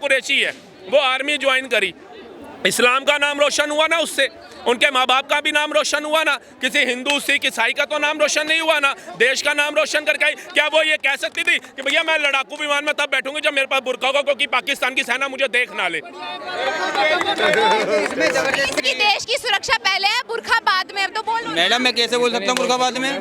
कुरैशी है, वो army join करी, इस्लाम का नाम रोशन हुआ ना उससे, उनके माँ बाप का भी नाम रोशन हुआ ना, किसी हिंदू सिख ईसाई का तो नाम रोशन नहीं हुआ ना, देश का नाम रोशन करके आई। क्या वो ये कह सकती थी कि भैया मैं लड़ाकू विमान में तब बैठूंगी जब मेरे पास बुर्का होगा, क्योंकि पाकिस्तान की सेना मुझे देख ना ले। इसकी देश की सुरक्षा पहले है, बुर्का बाद में। अब तो बोल मैडम मैं कैसे बोल सकता हूँ बुर्का बाद में?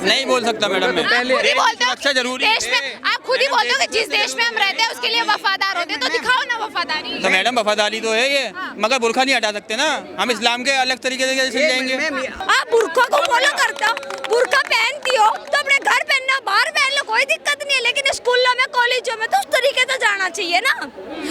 नहीं बोल सकता मैडम मैं। सुरक्षा जरूरी देश में आप खुद ही बोलते हो कि जिस देश में हम रहते हैं उसके लिए वफादार होते हैं, तो दिखाओ ना वफादारी। तो मैडम वफादारी तो है ये, मगर बुर्का नहीं हटा सकते ना, हम इस्लाम के अलग तरीके से कैसे जाएंगे? आप बुर्का को फॉलो करते हो, बुर्का पहनती हो तो अपने घर पहनना, बाहर पहन लो, कोई दिक्कत नहीं है, लेकिन स्कूलों में कॉलेजों में तो उस तरीके से जाना चाहिए ना।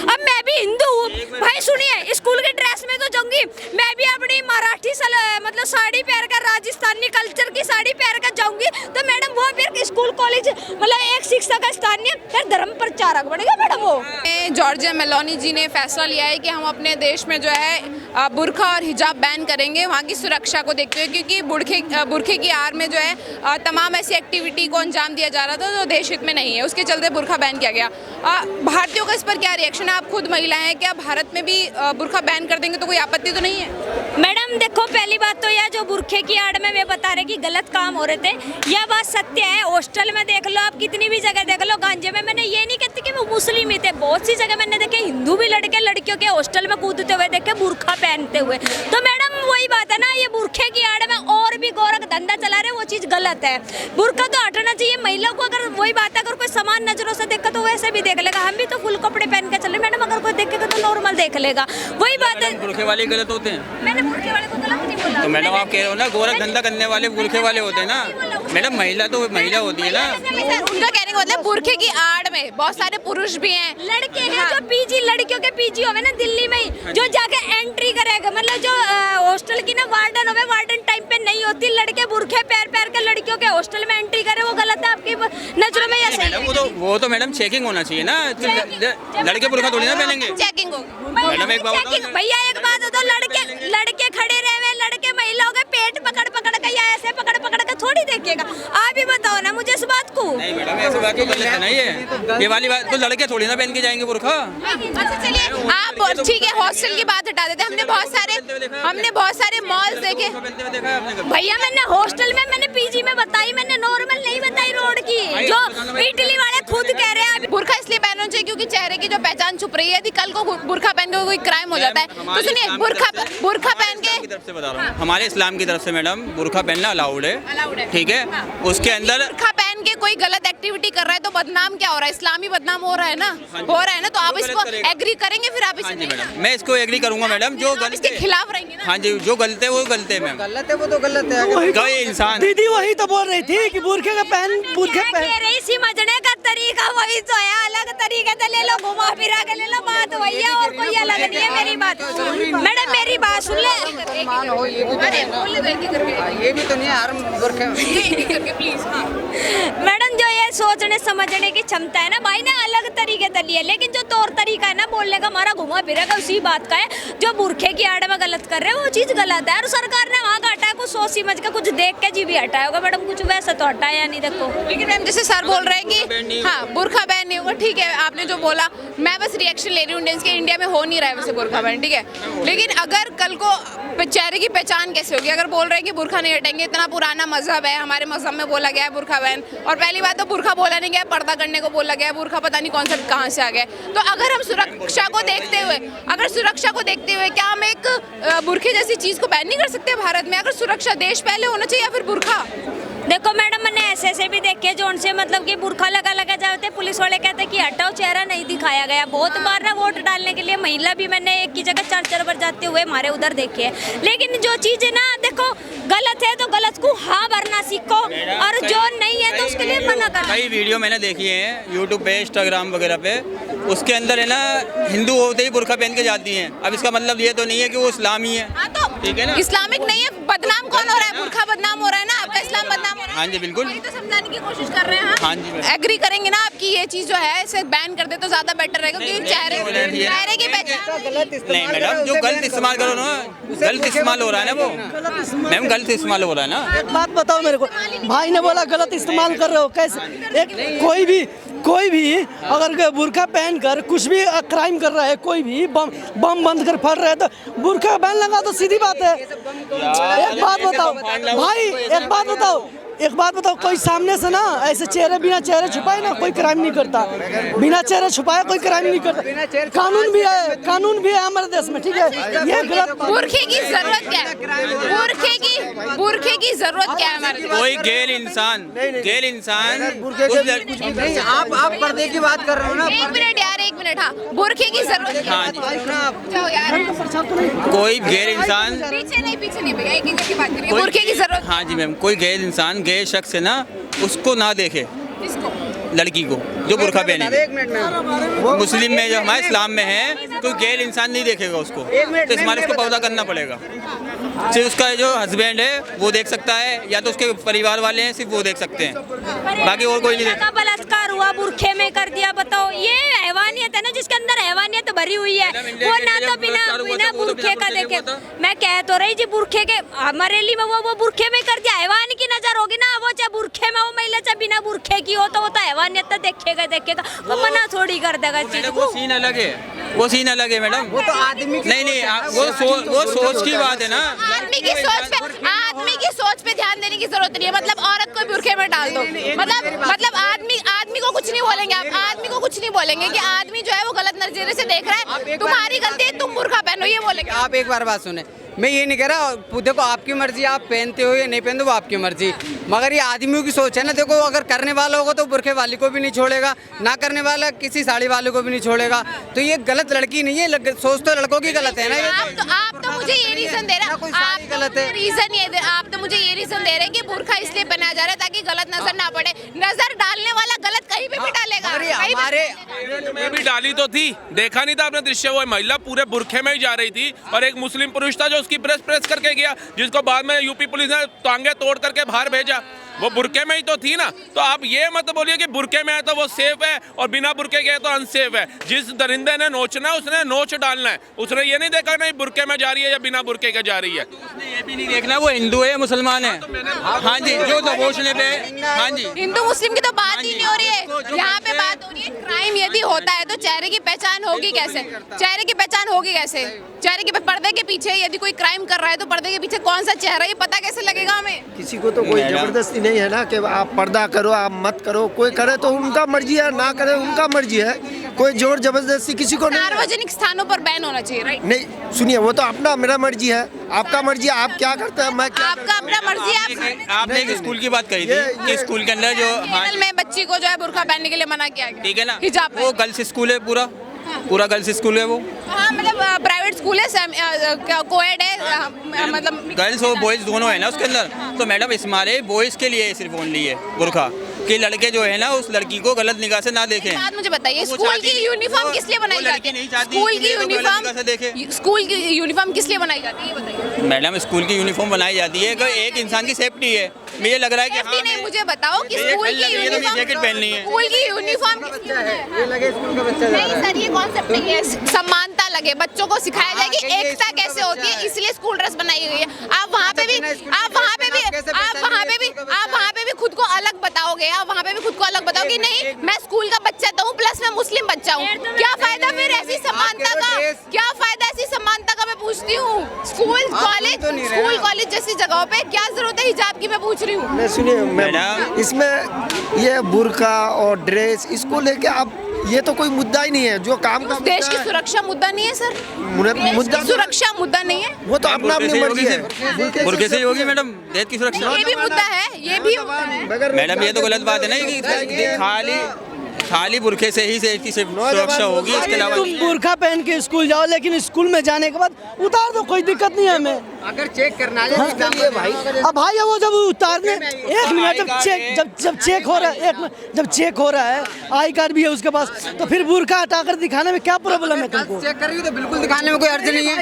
अब मैं भी हिंदू हूँ भाई, सुनिए, स्कूल की ड्रेस में तो जाऊंगी, मैं भी अपनी मराठी मतलब साड़ी पहन कर, राजस्थानी कल्चर की साड़ी पहन कर जाऊंगी, तो मैडम वो फिर स्कूल कॉलेज मतलब एक शिक्षा का स्थान नहीं, फिर धर्म प्रचारक बनेगा मैडम वो। जॉर्जिया मेलोनी जी ने फैसला लिया है कि हम अपने देश में जो है बुर्का और हिजाब बैन करेंगे, वहाँ की सुरक्षा को देखते हुए, क्योंकि बुर्खे की आड़ में जो है तमाम ऐसी एक्टिविटी को अंजाम दिया जा रहा था जो देश हित में नहीं है, उसके चलते बुर्का बैन किया गया। भारतीयों का इस पर क्या रिएक्शन है? आप खुद महिला हैं, क्या भारत में भी बुर्का बैन कर देंगे तो कोई आपत्ति तो नहीं है? मैडम देखो, पहली बात तो यह जो बुरखे की आड़ में वे बता रहे कि गलत काम हो रहे थे, यह बात सत्य है। हॉस्टल में देख लो, आप कितनी भी जगह देख लो, गांजे में, मैंने ये नहीं कहती कि वो मुस्लिम ही थे, बहुत सी जगह मैंने देखे हिंदू भी लड़के लड़कियों के हॉस्टल में कूदते हुए देखे, बुरखा पहनते हुए। तो मैडम वही बात है ना, ये बुरखे की आड़ में और भी गोरख धंधा चला रहे, वो चीज गलत है। बुरखा तो हटाना चाहिए। महिला को अगर वही बात है, अगर कोई समान नजरों से देखा तो वैसे भी देख लेगा, हम भी तो फुल कपड़े पहन के चले मैडम, अगर कोई देखेगा तो नॉर्मल देख लेगा, वही बात है। बुरखे वाले गलत होते हैं? मैंने बुरखे वाले को गलत नहीं बोला। तो मैडम आप कह रहे हो ना गोरख धंधा करने वाले बुरखे वाले होते हैं ना मैडम, महिला तो महिला होती है ना। उनका कहने का मतलब बुरखे की आड़ में बहुत सारे पुरुष भी हैं, लड़के हैं जो पीजी, लड़कियों के पीजी होवे ना दिल्ली में ही, जो जाके एंट्री करेगा, मतलब जो हॉस्टल की ना वार्डन होवे, वार्डन टाइम पे नहीं होती, लड़के बुरखे पैर के लड़कियों के हॉस्टल में एंट्री करे, वो गलत है आपकी नजरों में? या सही? वो तो मैडम चेकिंग होना चाहिए ना, लड़के बुरखा थोड़ी ना पहनेंगे। चेकिंग होगी मैडम एक बात भैया, एक बात हो तो लड़के खड़े रहे, लड़के महिलाओं के पेट पकड़ के या ऐसे पकड़ के थोड़ी देखिएगा। आप ही बताओ ना मुझे इस बात को। नहीं मैडम ऐसी बात तो गलत है ना, ये वाली बात तो लड़के थोड़ी ना पहन के जाएंगे बुरखा। अच्छा चलिए, आप ठीक है हॉस्टल की बात हटा देते हैं, हमने बहुत सारे मॉल्स देखे। भैया मैंने हॉस्टल में, मैंने पीजी में बताई, मैंने नॉर्मल नहीं बताई रोड की, जो इटली वाले खुद कह रहे हैं। बुरखा इसलिए पहनना चाहिए क्योंकि चेहरे की जो पहचान छुप रही है, यदि कल को बुरखा पहन के कोई क्राइम हो जाता है तो सुनिए, बुरखा पहन के तरफ से बता रहा हूँ, हमारे इस्लाम की तरफ से मैडम बुरखा पहनना अलाउड है, ठीक है। उसके अंदर बुरखा पहन के कोई गलत एक्टिविटी कर रहा है तो बदनाम क्या हो रहा है? इस्लामी बदनाम हो रहा है ना, तो आप इसको एग्री करेंगे? फिर आप इसमें मैडम मैं इसको एग्री करूंगा मैडम, जो इसके खिलाफ रहेंगे ना। हाँ जी, जो गलत है वो गलत है मैम, गलत है वो तो गलत है। कोई इंसान दीदी वही तो बोल रही थी कि बुरखे का पहन, बुरखे पहन रही समझने का तरीका वही तो है, अलग तरीके से ले लो, घुमा फिरा के ले लो, बात वही है और कोई अलग नहीं है। मेरी बात मैडम, मेरी बात सुन ले, ये भी तो नहीं है बुरखे। मैडम जो ये सोचने समझने की क्षमता है ना भाई ने अलग तरीके से लिया, लेकिन जो तौर तरीका है ना बोलने का हमारा घुमा फिरा का उसी बात का है। जो बुरखे की आड़ में गलत कर रहे हैं वो चीज गलत है, और सरकार ने वहाँ का हटाया, कुछ सोच समझ के कुछ देख के जी भी हटाया होगा मैडम, कुछ वैसा तो हटाया नहीं। देखो लेकिन मैम जैसे सर बोल रहे हैं कि हाँ बुरखा बैन नहीं होगा, ठीक है आपने जो बोला, मैं बस रिएक्शन ले रही हूँ इंडियंस के, इंडिया में हो नहीं रहा है वैसे बुरखा बैन, ठीक है। लेकिन अगर कल को चेहरे की पहचान कैसे होगी? अगर बोल रहे हैं कि बुरखा नहीं हटेंगे, इतना पुराना मजहब है, हमारे मजहब में बोला गया है बुरखा बैन, और पहली बात तो बुरखा बोला नहीं गया, पर्दा करने को बोला गया, बुरखा पता नहीं कौन सा कहाँ से आ गया। तो अगर हम सुरक्षा को देखते हुए क्या हम एक बुरखे जैसी चीज को बैन नहीं कर सकते भारत में? अगर सुरक्षा देश पहले होना चाहिए या फिर बुरखा? देखो मैडम, मैंने ऐसे भी देखे जो उनसे मतलब कि बुरखा लगा जाते, पुलिस वाले कहते कि हटाओ, चेहरा नहीं दिखाया गया। बहुत बार ना वोट डालने के लिए महिला भी मैंने एक की जगह 4 बार जाते हुए हमारे उधर देखे है। लेकिन जो चीज है ना, देखो गलत है तो गलत को हाँ भरना सीखो, और जो नहीं है तो उसके लिए मना करना। कई वीडियो मैंने देखी है यूट्यूब पे, इंस्टाग्राम वगैरह पे, उसके अंदर है ना हिंदू होते ही बुरखा पहन के जाती हैं। अब इसका मतलब ये तो नहीं है कि वो इस्लामी है, ठीक है ना? इस्लामिक नहीं है, बदनाम कौन हो रहा है? बुरखा बदनाम हो रहा है ना, आपका इस्लाम बदनाम हो रहा है। हाँ जी बिल्कुल, वही तो समझाने की कोशिश कर रहे हैं। हाँ जी एग्री करेंगे ना आपकी ये चीज जो है इसे बैन कर दे तो ज्यादा बेटर रहेगा, क्योंकि चेहरे की पहचान नहीं मैडम, जो गलत इस्तेमाल करो ना, गलत इस्तेमाल हो रहा है ना, वो मैम गलत इस्तेमाल हो रहा है ना। एक बात बताओ मेरे को, भाई ने बोला गलत इस्तेमाल कर रहे हो, कैसे? एक कोई भी कोई भी अगर बुरखा पहन कर कुछ भी क्राइम कर रहा है, कोई भी बम बंद कर फट रहा है तो बुरखा पहन लगा तो सीधी बात है। एक बात बताओ भाई, एक बात बताओ, कोई सामने से ना ऐसे चेहरे बिना चेहरे छुपाए ना कोई क्राइम नहीं करता, बिना चेहरे छुपाए कोई क्राइम नहीं करता। कानून भी है हमारे देश में, ठीक है। ये गलत बुरखे की जरूरत क्या है? बुरखे की जरूरत क्या है हमारे देश में? कोई गैर इंसान नहीं, आप पर्दे की बात कर रहे हो ना। एक मिनट यार, एक मिनट। हाँ, बुरखे की जरूरत क्या है? जाओ यार, कोई गैर इंसान, पीछे नहीं भैया, एक करके बात करिए। बुरखे की जरूरत हाँ जी मैम, कोई गैर इंसान, गैर शख्स है ना, उसको ना देखे, किसको? लड़की को जो बुरखा पहने। एक मिनट में मुस्लिम में जो हमारे इस्लाम में है, कोई गैर इंसान नहीं देखेगा उसको, तो इसमाल उसको पर्दा करना पड़ेगा। सिर्फ उसका जो हस्बैंड है वो देख सकता है, या तो उसके परिवार वाले हैं सिर्फ वो देख सकते हैं, बाकी और कोई नहीं देख। का बलात्कार हुआ, बुरखे में कर दिया, बताओ ये हैवानियत है ना, जिसके अंदर हैवानियत भरी हुई है, वो ना तो बिना बुरखे का देखे। मैं कह तो रही जी, बुरखे के अमरेली में वो बुरखे में कर दिया, हैवान की नजर होगी ना, वो चाहे बुरखे में वो महिला चाहे बिना बुरखे की हो, तो वो तो हैवानियत तो देखेगा, वो मना थोड़ी कर देगा चीज वो को। सीन अलग है, वो सीन अलग है मैडम। वो तो आदमी की नहीं, वो सोच की बात है ना। आदमी की सोच पे ध्यान देने की जरूरत नहीं है। मतलब औरत को बुरखे में डाल दो, मतलब आदमी को कुछ नहीं बोलेंगे आप, आदमी को कुछ नहीं बोलेंगे कि आदमी जो है वो गलत नजरिए से देख रहा है, तुम्हारी गलती है, तुम बुरखा पहनो, ये बोलेंगे। आप एक बार बात सुने, मैं ये नहीं कह रहा, देखो आपकी मर्जी, आप पहनते हो या नहीं पहनते वो आपकी मर्जी, मगर ये आदमियों की सोच है ना। देखो अगर करने वाला होगा तो बुरखे वाली को भी नहीं छोड़ेगा, ना करने वाला किसी साड़ी वाले को भी नहीं छोड़ेगा। तो ये गलत लड़की नहीं है, सोच तो लड़कों की गलत है ना। आप तो मुझे ये रीजन दे रहे हैं, आप तो मुझे ये रीजन दे रहे हैं कि बुरखा इसलिए पहनाया जा रहा है ताकि गलत नजर ना पड़े। नजर डालने वाला गलत कहीं पे भी डालेगा। हमारे मैं भी डाली तो थी, देखा नहीं था आपने दृश्य, वो महिला पूरे बुरखे में ही जा रही थी और एक मुस्लिम पुरुष था जो उसकी प्रेस करके गया, जिसको बाद में यूपी पुलिस ने टांगे तोड़ करके बाहर भेजा। वो बुरके में ही तो थी ना। तो आप ये मत बोलिए कि बुरके में है तो वो सेफ है और बिना बुरके के है तो अनसेफ है। जिस दरिंदे ने नोचना है उसने नोच डालना है, उसने ये नहीं देखा नहीं बुरके में जा रही है या बिना बुरके के जा रही है। ये भी नहीं देखना वो हिंदू है मुसलमान है। हाँ जी, जो दबोचने पे, हाँ जी, हिंदू मुस्लिम की तो बात ही नहीं हो रही है, यहाँ पे बात हो रही है क्राइम यदि होता है तो चेहरे की पहचान होगी कैसे? चेहरे की पहचान होगी कैसे? चेहरे के पर्दे के पीछे यदि कोई क्राइम कर रहा है तो पर्दे के पीछे कौन सा चेहरा, ये पता कैसे लगेगा हमें? किसी को तो कोई जबरदस्ती नहीं है ना कि आप पर्दा करो, आप मत करो। कोई करे तो उनका मर्जी है, ना करे उनका मर्जी है। कोई जोर जबरदस्ती किसी को नहीं। सार्वजनिक स्थानों पर बैन होना चाहिए, राइट? नहीं सुनिए, वो तो अपना मेरा मर्जी है, आपका मर्जी है, आप क्या करते हैं, मैं क्या आपका अपना मर्जी है। आपने एक स्कूल की बात कही थी कि स्कूल के अंदर जो, हाँ में बच्ची को जो है बुर्का पहनने के लिए मना किया गया, ठीक है ना, हिजाब वो गर्ल्स स्कूल है, पूरा गर्ल्स स्कूल है वो। हाँ, मतलब प्राइवेट स्कूल है, कोएड है, मतलब गर्ल्स और बॉयज दोनों है ना उसके अंदर। तो मैडम हमारे बॉयज के लिए सिर्फ ओनली है बुरखा, कि लड़के जो है ना उस लड़की को गलत निगाह से ना देखें। बात मुझे बताइए, स्कूल की यूनिफॉर्म किस लिए बनाई जाती है? स्कूल की यूनिफॉर्म किस लिए बनाई जाती है, ये बताइए। मैडम स्कूल की यूनिफॉर्म बनाई जाती है कि एक इंसान की सेफ्टी है। मुझे लग रहा है कि सेफ्टी नहीं, मुझे बताओ कि स्कूल की यूनिफॉर्म, जैकेट पहननी है, स्कूल की यूनिफॉर्म किस लिए बनाई है? ये लगे स्कूल का बच्चा नहीं सर, ये कॉन्सेप्ट नहीं है। समानता लगे, बच्चों को सिखाया जाए कि एकता कैसे होती है, इसलिए स्कूल ड्रेस बनाई गई है। आप वहाँ पे भी खुद को अलग बताओगे, आप वहाँ पे भी खुद को अलग बताओ कि नहीं मैं स्कूल का बच्चा तो हूँ, प्लस मैं मुस्लिम बच्चा हूँ। क्या फायदा फिर ऐसी समानता का? क्या फायदा ऐसी समानता का? मैं पूछती हूँ, स्कूल कॉलेज जैसी जगहों पे क्या जरूरत है हिजाब की? मैं पूछ रही हूँ। नहीं सुनिए मैडम, इसमें ये बुर्का और ड्रेस इसको लेके आप, ये तो कोई मुद्दा ही नहीं है। जो काम का देश की सुरक्षा मुद्दा नहीं है सर, मुद्दा सुरक्षा मुद्दा नहीं है, वो तो अपना अपनी मर्जी है। बुरके से ही होगी मैडम देश की सुरक्षा। ये भी मुद्दा है, ये भी मुद्दा है। मैडम ये तो गलत बात है ना कि खाली बुरखे से ही देश की सुरक्षा होगी, इसके अलावा तुम बुरखा पहन के स्कूल जाओ, लेकिन स्कूल में जाने के बाद उतार दो, कोई दिक्कत नहीं है हमें। अगर चेक करना है इसके लिए भाई, अब भाई वो जब उतारने, एक मिनट, जब चेक हो रहा है, एक मिनट, जब चेक हो रहा है, आई कार्ड भी है उसके पास, तो फिर बुरखा हटाकर दिखाने में क्या प्रॉब्लम है तुमको? चेक कर रही हो तो बिल्कुल दिखाने में कोई अर्ज नहीं है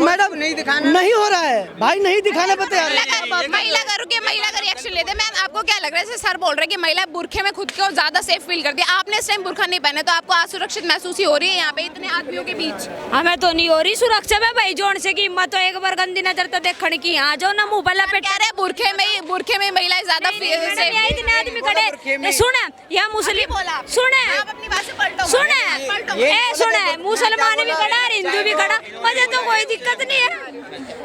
मैडम। नहीं दिखाना, नहीं हो रहा है भाई, नहीं दिखाने पे तैयार है। महिला का रिएक्शन लेते हैं। मैम आपको क्या लग रहा है, जैसे सर बोल रहे हैं कि महिला बुरखे में खुद को ज्यादा सेफ फील करती है, आपने इस टाइम बुरखा नहीं पहने तो आपको असुरक्षित महसूस ही हो रही है यहाँ पे इतने आदमियों के बीच? हमें तो नहीं हो रही सुरक्षा में भाई, जोन से की हिम्मत हो एक बार गंदी नजर नजर तो देखने की आ जाओ ना मुंह पर लपेट कह रहे हैं बुरखे में महिलाएं ज्यादा इतने आदमी खड़े सुने या मुस्लिम सुने आप अपनी बात से पलटो सुने सुने मुसलमान भी खड़ा और हिंदू भी खड़ा, मुझे तो कोई दिक्कत नहीं है।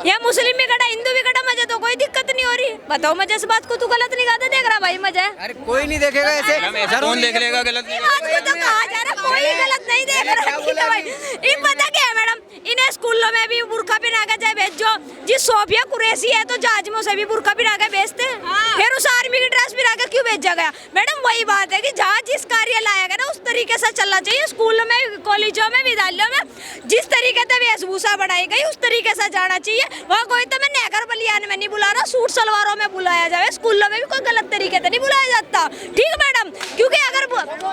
या मुस्लिम भी खड़ा हिंदू भी खड़ा, मुझे तो कोई दिक्कत नहीं हो रही। बताओ मुझे इस बात को तू गलत नहीं कहता देख रहा भाई मुझे? अरे कोई नहीं देखेगा ऐसे, कौन देख लेगा गलत? ये बात को तो कहा जा रहा कोई गलत नहीं देख रहा। ठीक है भाई, ये पता क्या है मैडम, इन्हें स्कूलों में भी बुर्का पहना के जाए भेजो। जिस सोफिया कुरैशी है तो जाजमों से भी बुर्का पहना के भेजते हैं, फिर उस आर्मी की ड्रेस पहना के क्यों भेजा गया? मैडम वही बात है कि जहाँ जिस कार्य लाया गया ना उस तरीके से चलना चाहिए। स्कूलों में, कॉलेजों में, विद्यालयों में जिस तरीके से वेशभूषा बनाई गई उस तरीके से जाना चाहिए। वहाँ कोई तो मैं नेकर बलियान में नहीं बुला रहा, सूट सलवारों में बुलाया जाए। स्कूलों में भी कोई गलत तरीके से नहीं बुलाया जाता, ठीक मैडम? क्योंकि अगर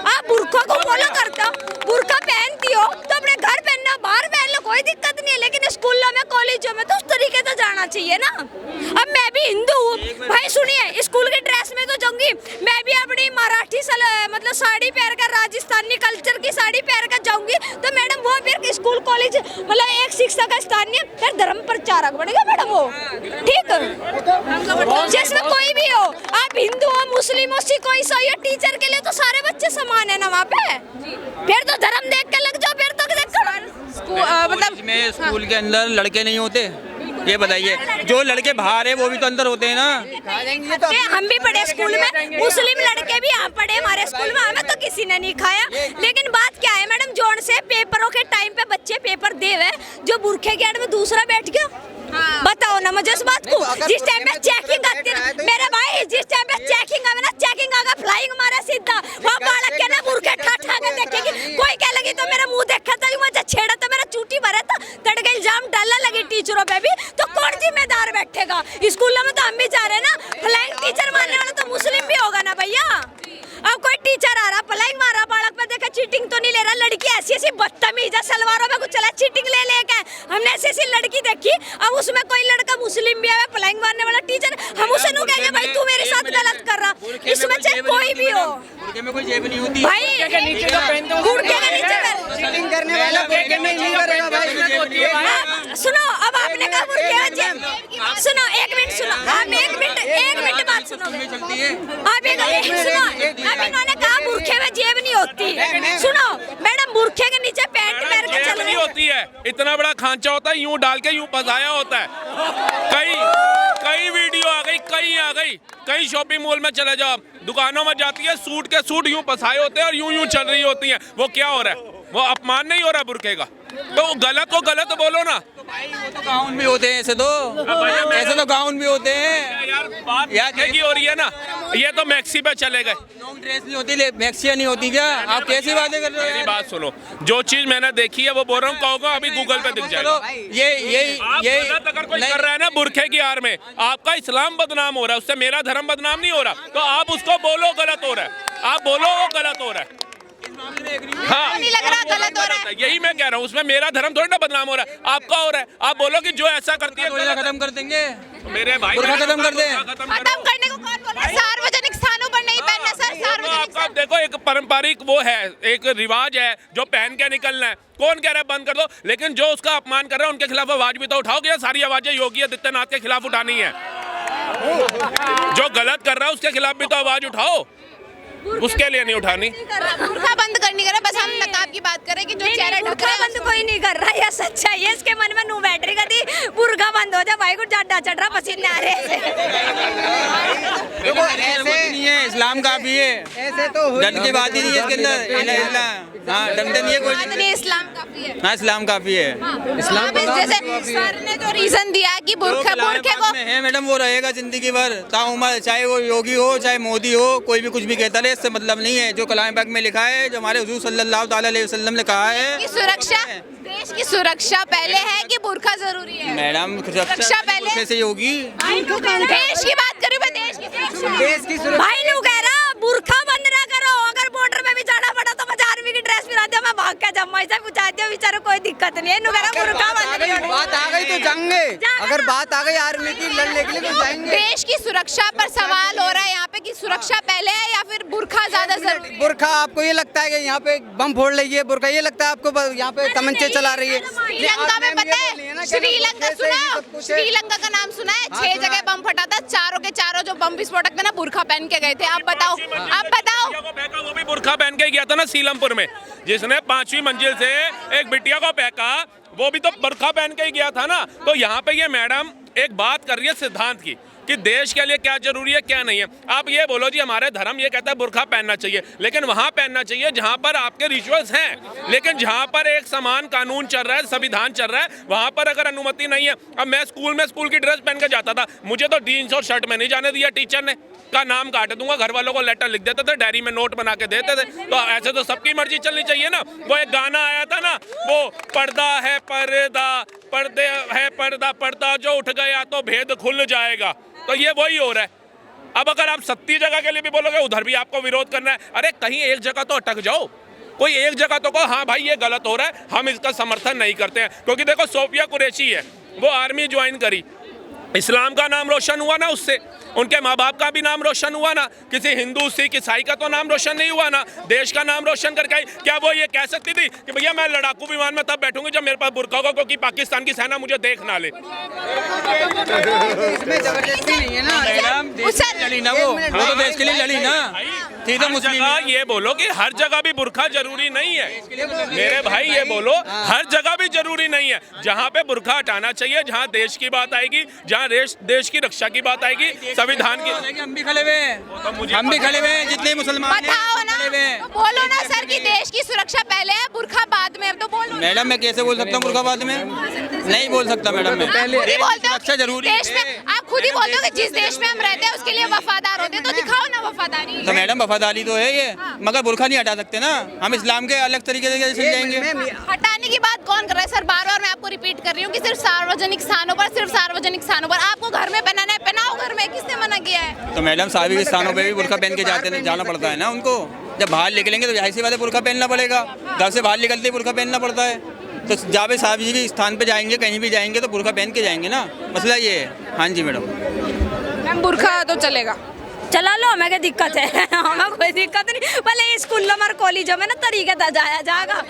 आप बुर्का को फॉलो करते हो, बुर्का पहनती हो तो अपने घर पहनना, बाहर पहन लो, कोई दिक्कत नहीं है। लेकिन स्कूलों में, कॉलेजों में तो उस तरीके से जाना चाहिए ना। अब मैं भी हिंदू हूँ भाई, सुनिए, स्कूल की ड्रेस में तो जाऊंगी, मैं भी अपनी मराठी मतलब साड़ी पहन कर, राजस्थानी कल्चर की साड़ी पहन कर जाऊंगी, तो मैडम वो फिर स्कूल कॉलेज मतलब एक शिक्षा का स्थान नहीं, फिर धर्म प्रचारक बनेगा मैडम वो, ठीक? जिसमें कोई भी हो, आप हिंदू हो, मुस्लिम हो, सिख हो, ईसाई हो, टीचर के लिए तो सारे बच्चे समान है ना वहाँ पे। फिर तो धर्म देख के लग जाओ, फिर तो मतलब में स्कूल के अंदर लड़के नहीं होते, ये बताइए? जो लड़के बाहर है वो भी तो अंदर होते हैं ना। हम भी पढ़े स्कूल में, मुस्लिम लड़के भी यहाँ पढ़े हमारे स्कूल में, हमें तो किसी ने नहीं खाया। लेकिन बात क्या है मैडम, जोन से पेपरों के टाइम पे बच्चे पेपर दे हुए, जो बुरखे के आड़ में दूसरा बैठ गया। बताओ ना मुझे इस बात को। जिस टाइम पे चेकिंग आती है मेरे भाई, जिस टाइम पे चेकिंग आवे ना, चेकिंग आगा फ्लाइंग मारा सीधा, वो बालक के ना बुरखे ठाठा के देखेगी, कोई कह लगी तो मेरा मुंह देखा था, मुझे छेड़ा तो मेरा चूटी भरा था, तड़के इल्जाम डालने लगी टीचरों पे भी, तो कौन जिम्मेदार बैठेगा? स्कूलों में तो हम भी जा रहे हैं ना, फ्लाइंग टीचर मारने वाला तो मुस्लिम भी होगा ना भैया। अब कोई टीचर आ रहा, फ्लाइंग मार रहा, बालक पे देखा चीटिंग तो नहीं ले रहा, लड़की ऐसी ऐसी बदतमीज है, सलवारों में कुछ चला चीटिंग ले लेके, हमने ऐसी ऐसी लड़की देखी। अब उसमें कोई लड़का मुस्लिम भी है, फ्लाइंग मारने वाला टीचर, हम उसे नु कहेंगे भाई तू मेरे साथ गलत कर रहा, इसमें चाहे कोई भी हो। बुरके में कोई जेब नहीं होती भाई, बुरके के नीचे चीटिंग करने वाला बुरके में नहीं करेगा भाई। सुनो, अब आपने कहा बुरके जेब, सुनो एक मिनट, सुनो आप एक मिनट बात सुनो, आप एक सुनो, अब इन्होंने कहा बुरखे में जेब नहीं होती। सुनो मैडम, बुरखे के नीचे पैंट पहन के चल रही होती है, इतना बड़ा खांचा होता है, यूं डाल के यूं फंसाया होता है। कई वीडियो आ गई, कई शॉपिंग मॉल में चले जाओ, दुकानों में जाती है, सूट के सूट यूं फंसाए होते हैं और यूं चल रही होती हैं। वो क्या हो रहा है? वो अपमान नहीं हो रहा बुरखे का? तो गलत को गलत बोलो ना। तो गाउन भी होते हैं ऐसे तो गाउन भी होते हैं यार, बात की हो रही है ना, ये तो मैक्सी पे चले गए। लॉन्ग ड्रेस नहीं होती, मैक्सिया नहीं होती क्या? आप कैसी बातें कर रहे हो? मेरी बात सुनो, जो चीज मैंने देखी है वो बोल रहा हूँ, कहूँगा अभी गूगल पे दिख जाएगा। ये गलत अगर कोई कर रहा है ना बुरखे की आड़ में, आपका इस्लाम बदनाम हो रहा है, उससे मेरा धर्म बदनाम नहीं हो रहा, तो आप उसको बोलो गलत हो रहा है, आप बोलो वो गलत हो रहा है। हाँ, नहीं लग रहा गलत हो रहा है। यही मैं कह रहा हूँ, उसमें मेरा धर्म थोड़ी ना बदनाम हो रहा है, आपका हो रहा है। आप बोलो कि जो ऐसा करती है खत्म कर देंगे, मेरे भाई खत्म कर दे। खत्म करने को कौन बोल रहा है? सार्वजनिक स्थानों पर नहीं पहनना सर, सार्वजनिक आपका देखो एक पारंपरिक वो है, एक रिवाज है जो पहन के निकलना है। कौन कह रहा है बंद कर दो? लेकिन जो उसका अपमान कर रहा है उनके खिलाफ आवाज भी तो उठाओ। कि सारी आवाजें योगी आदित्यनाथ के खिलाफ उठानी है? जो गलत कर रहा है उसके खिलाफ भी तो आवाज उठाओ, उसके लिए नहीं उठानी। बुर्का बंद करनी कर रहा, बस हम नकाब की बात करें कि जो चेहरा ढक रहा है बंद कोई नहीं कर रहा, यह सच्चाई है। इसके मन में नू बैटरी का दी बुर्का बंद हो जा भाई, को जाडा चढ़ रहा, पसीने आ रहे देखो ऐसे नहीं है, इस्लाम काफी है, ऐसे तो डर की बात ही नहीं है इसके अंदर। हाँ, डरते नहीं है कोई। नहीं, इस्लाम काफी है। हाँ, इस्लाम काफी है। इस्लाम जैसे सर ने जो रीजन दिया कि बुर्खे को है मैडम, वो रहेगा जिंदगी भर ताउम्र, चाहे वो योगी हो चाहे मोदी हो, कोई भी कुछ भी कहता रहे, इससे मतलब नहीं है। जो कलाम पाक में लिखा है, जो हमारे हुजूर सल्लल्लाहु अलैहि वसल्लम ने कहा है कि सुरक्षा, देश की सुरक्षा पहले है कि बुर्का जरूरी है? मैडम, सुरक्षा पहले कैसे होगी? देश की बात करूँ मैं, देश की सुरक्षा। भाई लोग कह रहा बुर्खा बंद ना करो, अगर बॉर्डर में भी जाना पड़ा तो मुझे आर्मी की ड्रेस पहना दिया, मैं भाग के जम्मू से पूछा दिया, बेचारा कोई दिक्कत नहीं है। बुर्खा बंद, बात आ गई तो जाएंगे, अगर बात आ गई आर्मी की लड़ने के लिए तो जाएंगे। देश की सुरक्षा पर सवाल हो रहा है यहाँ पे पे की सुरक्षा पहले है या फिर बुरखा ज्यादा जरूरी है? बुरखा आपको ये लगता है कि यहाँ पे बम फोड़ रही है, बुरखा ये लगता है आपको यहाँ पे तमंचे चला रही है? श्रीलंका में पता है, श्रीलंका सुना, श्रीलंका का नाम सुना है? 6 जगह बम फटा था, चारों के चारों जो बम विस्फोटक थे ना बुरखा पहन के गए थे। आप बताओ, आप बताओ। वो भी बुरखा पहन के गया था ना सीलमपुर में, जिसने 5वीं मंजिल से एक बिटिया को फेंका, वो भी तो बुरखा पहन के ही गया था ना। तो यहाँ पे ये मैडम एक बात कर रही है सिद्धांत की कि देश के लिए क्या जरूरी है क्या नहीं है। आप ये बोलो जी हमारे धर्म ये कहता है बुरखा पहनना चाहिए, लेकिन वहाँ पहनना चाहिए जहाँ पर आपके रिचुअल्स हैं, लेकिन जहाँ पर एक समान कानून चल रहा है, संविधान चल रहा है, वहाँ पर अगर अनुमति नहीं है। अब मैं स्कूल की ड्रेस पहन के जाता था, मुझे तो जीन्स और शर्ट में नहीं जाने दिया टीचर ने, का नाम काट दूंगा, घर वालों को लेटर लिख देते थे, डायरी में नोट बना के देते थे। तो ऐसे तो सबकी मर्जी चलनी चाहिए ना। वो एक गाना आया था ना, वो पर्दा है पर्दा, पर्दे है पर्दा, पर्दा जो उठ गया तो भेद खुल जाएगा। तो ये वही हो रहा है। अब अगर आप 70 जगह के लिए भी बोलोगे, उधर भी आपको विरोध करना है। अरे कहीं एक जगह तो अटक जाओ, कोई एक जगह तो कहो हाँ भाई ये गलत हो रहा है, हम इसका समर्थन नहीं करते हैं। क्योंकि देखो सोफिया कुरैशी है, वो आर्मी ज्वाइन करी, इस्लाम का नाम रोशन हुआ ना उससे, उनके माँ बाप का भी नाम रोशन हुआ ना, किसी हिंदू सिख ईसाई का तो नाम रोशन नहीं हुआ ना, देश का नाम रोशन करके आई। क्या वो ये कह सकती थी कि भैया मैं लड़ाकू विमान में तब बैठूंगी जब मेरे पास बुर्का होगा, क्योंकि पाकिस्तान की सेना मुझे देख ना ले? इसमें जबरदस्ती नहीं है ना मैडम, देश के लिए लड़ी ना, वो तो देश के लिए लड़ी ना। थी तो हर मुस्लिम जगह ये बोलो कि हर जगह भी बुर्का जरूरी नहीं है मेरे भाई, ये बोलो हर जगह भी जरूरी नहीं है। जहाँ पे बुर्का हटाना चाहिए, जहाँ देश की बात आएगी, जहाँ देश की रक्षा की बात आएगी, संविधान की। हम भी खड़े हुए हैं, हम भी खड़े हुए हैं, जितने मुसलमान हैं बताओ हम ना, खड़े हुए हैं। तो बोलो ना सर कि देश की सुरक्षा पहले है, बुरखा बाद में है, तो बोलो ना। मैडम मैं कैसे बोल सकता हूँ बुर्का बाद में? नहीं बोल सकता मैडम मैं। आप खुद ही बोलते हो अच्छा जरूरी देश में, आप खुद ही बोलते हो कि जिस देश में हम रहते हैं उसके लिए वफादार होते हैं, तो दिखाओ ना वफादारी। तो मैडम वफादारी तो है ये, मगर बुर्का नहीं हटा सकते ना हम, इस्लाम के अलग तरीके से कैसे जाएंगे? हटाने की बात कौन कर रहा है सर? बार बार मैं आपको रिपीट कर रही हूँ कि सिर्फ सार्वजनिक स्थानों पर आपको घर में पहनाना है, पहनाओ घर में, किसने मना किया है? तो मैडम सार्वजनिक स्थानों पे भी बुर्का पहन के जाना पड़ता है ना उनको। जब बाहर निकलेंगे तो जाहिर सी बात है बुर्का पहनना पड़ेगा, घर से बाहर निकलते ही बुर्का पहनना पड़ता है। तो जहाँ पे सार्वजनिक स्थान पे जाएंगे, कहीं भी जाएंगे तो बुर्का पहन के जाएंगे ना, मसला ये है। हाँ जी मैडम, मैम बुरखा तो चलेगा, चला लो, हमें क्या दिक्कत है? हमें कोई दिक्कत नहीं, भले स्कूलों में और कॉलेजों में ना तरीके से जाया जाएगा।